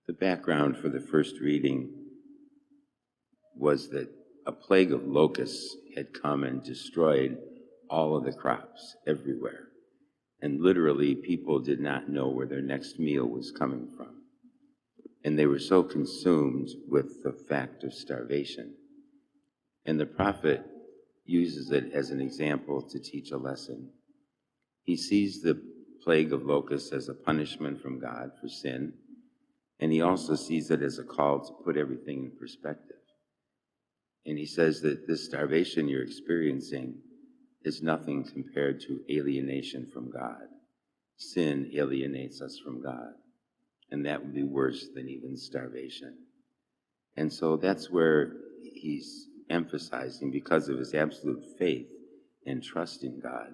The background for the first reading was that a plague of locusts had come and destroyed all of the crops everywhere. And literally, people did not know where their next meal was coming from. And they were so consumed with the fact of starvation. And the prophet uses it as an example to teach a lesson. He sees the plague of locusts as a punishment from God for sin, and he also sees it as a call to put everything in perspective. And he says that this starvation you're experiencing is nothing compared to alienation from God. Sin alienates us from God, and that would be worse than even starvation. And so that's where he's emphasizing, because of his absolute faith and trust in God,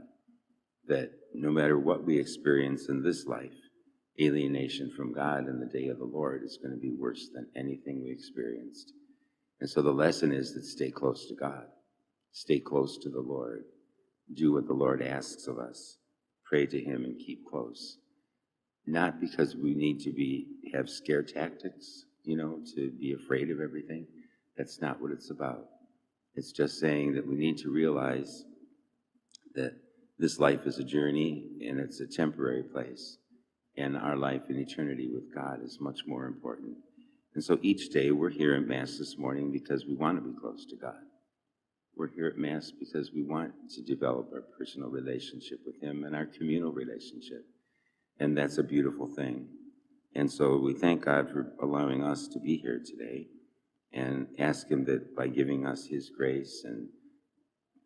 that no matter what we experience in this life, alienation from God in the day of the Lord is going to be worse than anything we experienced. And so the lesson is that stay close to God, stay close to the Lord, do what the Lord asks of us, pray to him and keep close. Not because we need to have scare tactics, to be afraid of everything. That's not what it's about. It's just saying that we need to realize that this life is a journey and it's a temporary place, and our life in eternity with God is much more important. And so each day we're here at Mass this morning because we want to be close to God. We're here at Mass because we want to develop our personal relationship with him and our communal relationship. And that's a beautiful thing. And so we thank God for allowing us to be here today, and ask him that by giving us his grace and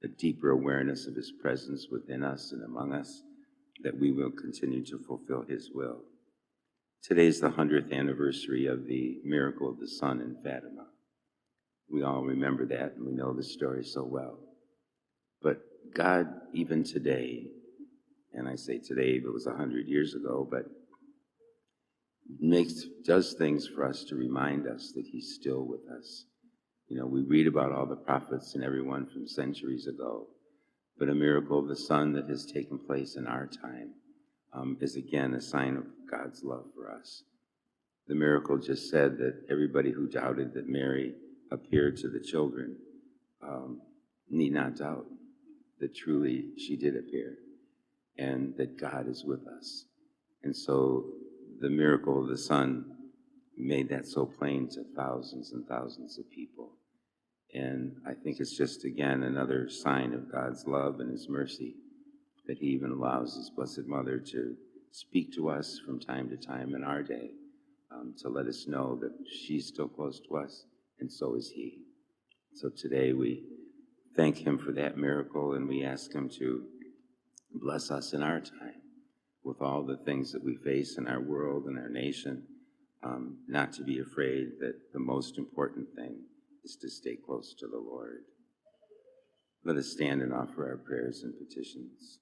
a deeper awareness of his presence within us and among us, that we will continue to fulfill his will. Today's the 100th anniversary of the miracle of the sun in Fatima. We all remember that, and we know the story so well. But God, even today, and I say today, but it was 100 years ago, but does things for us to remind us that he's still with us. We read about all the prophets and everyone from centuries ago, but a miracle of the sun that has taken place in our time is again a sign of God's love for us. The miracle just said that everybody who doubted that Mary appeared to the children need not doubt that truly she did appear, and that God is with us. And so the miracle of the sun made that so plain to thousands and thousands of people. And I think it's just, again, another sign of God's love and his mercy that he even allows his Blessed Mother to speak to us from time to time in our day, to let us know that she's still close to us, and so is he. So today we thank him for that miracle, and we ask him to bless us in our time with all the things that we face in our world and our nation, not to be afraid, that the most important thing is to stay close to the Lord. Let us stand and offer our prayers and petitions.